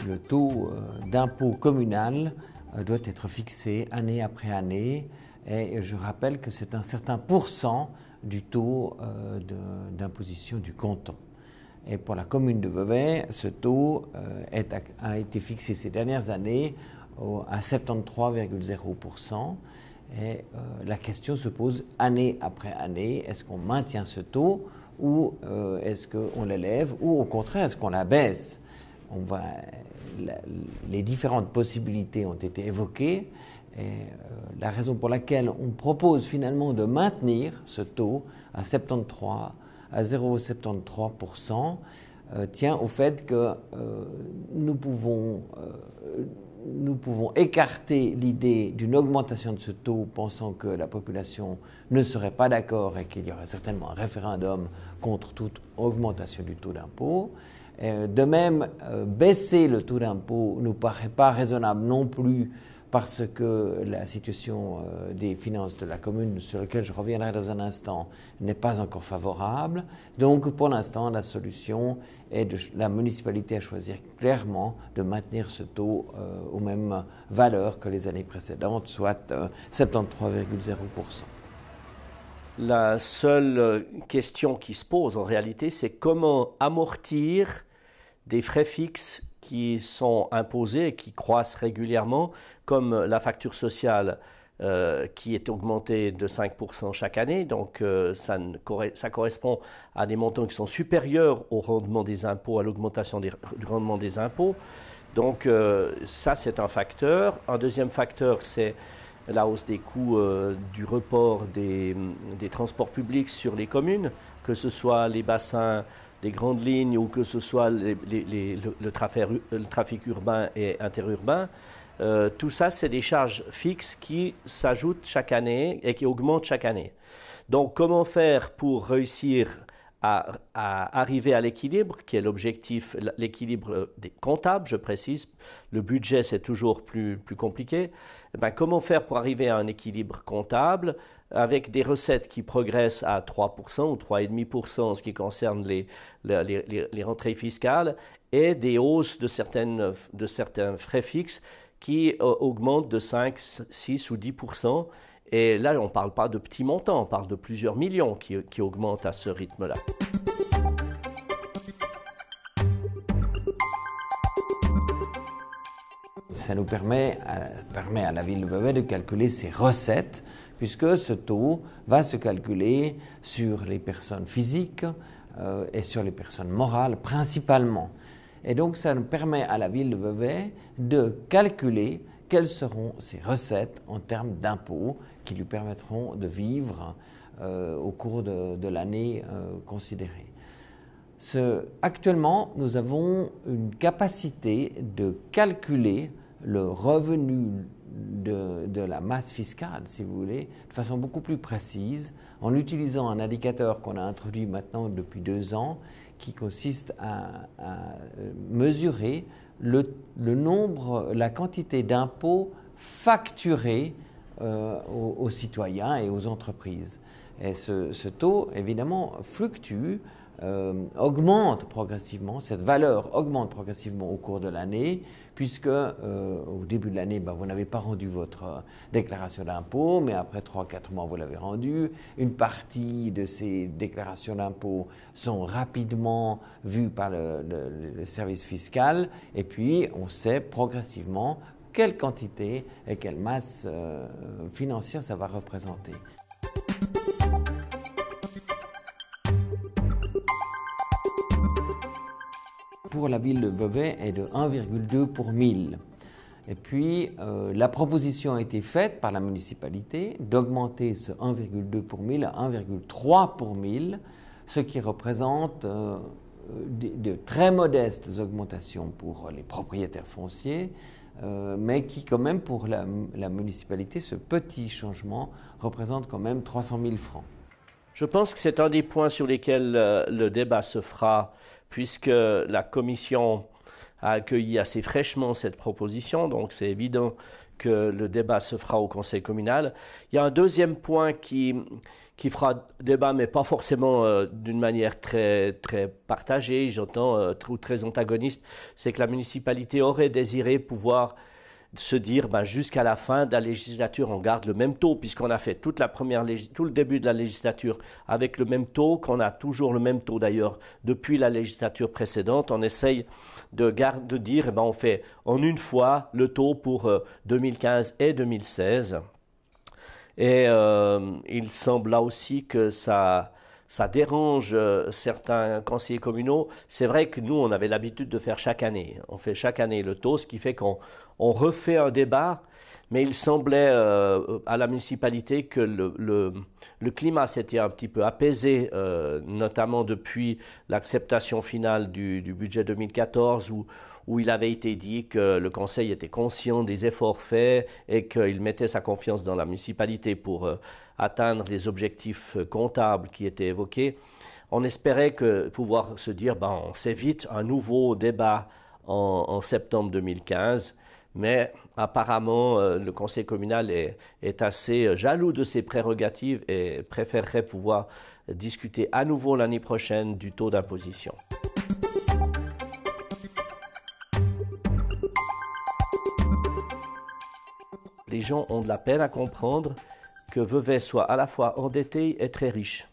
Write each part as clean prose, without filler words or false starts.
Le taux d'impôt communal doit être fixé année après année et je rappelle que c'est un certain pourcent du taux d'imposition du canton. Et pour la commune de Vevey, ce taux a été fixé ces dernières années à 73,0%. Et la question se pose année après année, est-ce qu'on maintient ce taux ou est-ce qu'on l'élève ou au contraire est-ce qu'on la baisse? Les différentes possibilités ont été évoquées et la raison pour laquelle on propose finalement de maintenir ce taux à 0,73% tient au fait que nous pouvons écarter l'idée d'une augmentation de ce taux pensant que la population ne serait pas d'accord et qu'il y aurait certainement un référendum contre toute augmentation du taux d'impôt. De même, baisser le taux d'impôt ne nous paraît pas raisonnable non plus parce que la situation des finances de la commune, sur laquelle je reviendrai dans un instant, n'est pas encore favorable. Donc pour l'instant, la solution est la municipalité à choisir clairement de maintenir ce taux aux mêmes valeurs que les années précédentes, soit 73,0%. La seule question qui se pose en réalité, c'est comment amortir des frais fixes qui sont imposés et qui croissent régulièrement, comme la facture sociale qui est augmentée de 5% chaque année. Donc ça correspond à des montants qui sont supérieurs au rendement des impôts, à l'augmentation du rendement des impôts. Donc ça, c'est un facteur. Un deuxième facteur, c'est la hausse des coûts du report des transports publics sur les communes, que ce soit les bassins, les grandes lignes ou que ce soit le trafic urbain et interurbain. Tout ça, c'est des charges fixes qui s'ajoutent chaque année et qui augmentent chaque année. Donc, comment faire pour réussir à arriver à l'équilibre, qui est l'objectif, l'équilibre des comptables, je précise. Le budget, c'est toujours plus compliqué. Comment faire pour arriver à un équilibre comptable avec des recettes qui progressent à 3% ou 3,5% en ce qui concerne les rentrées fiscales et des hausses de certains frais fixes qui augmentent de 5, 6 ou 10%. Et là, on ne parle pas de petits montants, on parle de plusieurs millions qui augmentent à ce rythme-là. Ça nous permet à la ville de Vevey de calculer ses recettes, puisque ce taux va se calculer sur les personnes physiques et sur les personnes morales principalement. Et donc ça nous permet à la ville de Vevey de calculer quelles seront ses recettes en termes d'impôts qui lui permettront de vivre au cours de l'année considérée. Actuellement, nous avons une capacité de calculer le revenu de la masse fiscale, si vous voulez, de façon beaucoup plus précise, en utilisant un indicateur qu'on a introduit maintenant depuis 2 ans, qui consiste à mesurer la quantité d'impôts facturés aux citoyens et aux entreprises. Et ce taux, évidemment, fluctue, augmente progressivement, cette valeur augmente progressivement au cours de l'année, puisque au début de l'année, vous n'avez pas rendu votre déclaration d'impôt, mais après 3-4 mois, vous l'avez rendue. Une partie de ces déclarations d'impôt sont rapidement vues par le service fiscal, et puis on sait progressivement quelle quantité et quelle masse financière ça va représenter. Pour la ville de Vevey est de 1,2 pour 1000. Et puis, la proposition a été faite par la municipalité d'augmenter ce 1,2 pour 1000 à 1,3 pour 1000, ce qui représente de très modestes augmentations pour les propriétaires fonciers, mais qui quand même pour la municipalité, ce petit changement représente quand même 300 000 francs. Je pense que c'est un des points sur lesquels le débat se fera, puisque la commission a accueilli assez fraîchement cette proposition, donc c'est évident que le débat se fera au conseil communal. Il y a un deuxième point qui fera débat, mais pas forcément d'une manière très partagée, j'entends, ou très antagoniste, c'est que la municipalité aurait désiré pouvoir se dire jusqu'à la fin de la législature, on garde le même taux, puisqu'on a fait tout le début de la législature avec le même taux, qu'on a toujours le même taux d'ailleurs depuis la législature précédente. On essaye de dire, on fait en une fois le taux pour 2015 et 2016. Et il semble là aussi que ça dérange certains conseillers communaux. C'est vrai que nous, on avait l'habitude de faire chaque année. On fait chaque année le taux, ce qui fait qu'on refait un débat, mais il semblait à la municipalité que le climat s'était un petit peu apaisé, notamment depuis l'acceptation finale du budget 2014, où il avait été dit que le conseil était conscient des efforts faits et qu'il mettait sa confiance dans la municipalité pour atteindre les objectifs comptables qui étaient évoqués. On espérait pouvoir se dire, on s'évite un nouveau débat en septembre 2015, mais apparemment le conseil communal est assez jaloux de ses prérogatives et préférerait pouvoir discuter à nouveau l'année prochaine du taux d'imposition. Les gens ont de la peine à comprendre que Vevey soit à la fois endetté et très riche.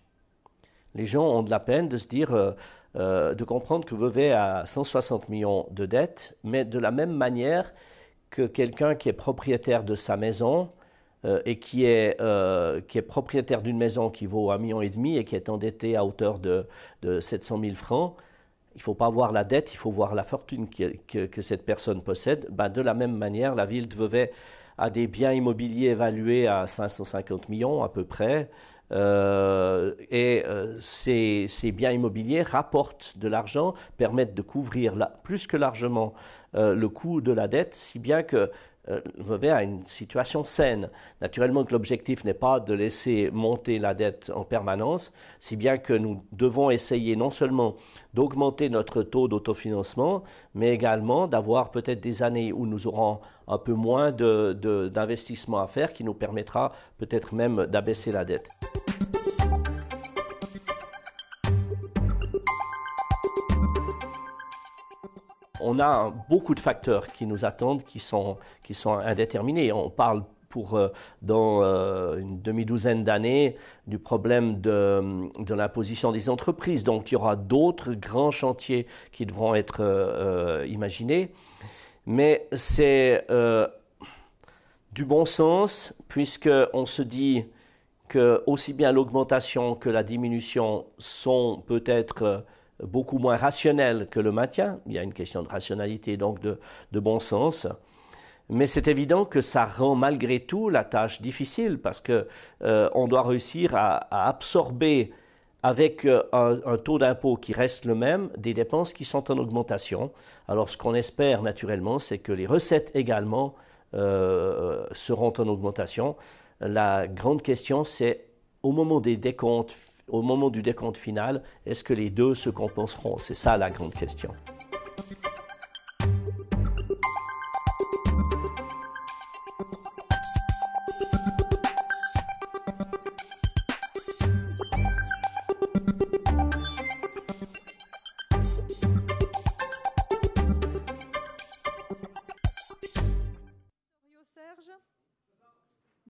Les gens ont de la peine de se dire, de comprendre que Vevey a 160 millions de dettes, mais de la même manière que quelqu'un qui est propriétaire de sa maison et qui est propriétaire d'une maison qui vaut 1,5 million et qui est endetté à hauteur de 700 000 francs, il ne faut pas voir la dette, il faut voir la fortune que cette personne possède. De la même manière, la ville de Vevey a des biens immobiliers évalués à 550 millions à peu près. Ces biens immobiliers rapportent de l'argent, permettent de couvrir plus que largement le coût de la dette, si bien que Vevey a une situation saine. Naturellement que l'objectif n'est pas de laisser monter la dette en permanence, si bien que nous devons essayer non seulement d'augmenter notre taux d'autofinancement, mais également d'avoir peut-être des années où nous aurons un peu moins d'investissement à faire, qui nous permettra peut-être même d'abaisser la dette. On a beaucoup de facteurs qui nous attendent, qui sont indéterminés. On parle dans une demi-douzaine d'années du problème de l'imposition des entreprises. Donc il y aura d'autres grands chantiers qui devront être imaginés. Mais c'est du bon sens, puisqu'on se dit que aussi bien l'augmentation que la diminution sont peut-être beaucoup moins rationnelles que le maintien. Il y a une question de rationalité, donc de bon sens. Mais c'est évident que ça rend malgré tout la tâche difficile, parce qu'on doit réussir à absorber avec un taux d'impôt qui reste le même, des dépenses qui sont en augmentation. Alors ce qu'on espère naturellement, c'est que les recettes également seront en augmentation. La grande question, c'est au moment du décompte final, est-ce que les deux se compenseront? C'est ça la grande question. Serge.